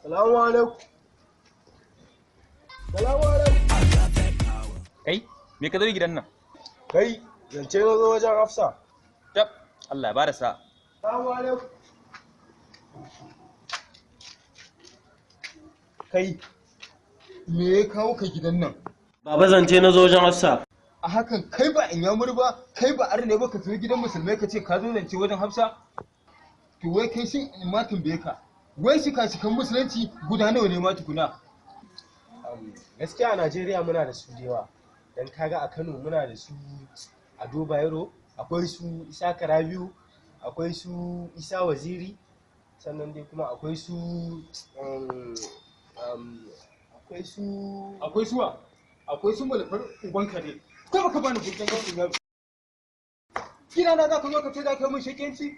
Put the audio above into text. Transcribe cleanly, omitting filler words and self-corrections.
Salamu alaikum. Salamu alaikum. Kai, me ka zo gidan nan? Kai, zance na zo wajen Hafsa. Tab, Allah ya bada sa. Salamu alaikum. Kai, me ya kawo ka gidan nan? Baba zance na zo wajen Hafsa. A hakan kai ba in yamur ba, kai ba arne ba ka zo gidan musulmai ka ce ka zo zance wajen Hafsa? To wai kai shin in ma tambaye ka. Wai shika-shikan musulunci guda nawa ne ma tukuna? Gaskiya a Najeriya muna da su da yawa. Dan kaga a Kano muna da su Ado Bayero, akwai su Isa Karabiu, akwai su Isa Waziri, sannan dai kuma akwai su akwai su malafar uban kare. Ko baka bani gurgan gasu ga gida na za ka zo ka ce za ka yi mun shakenci?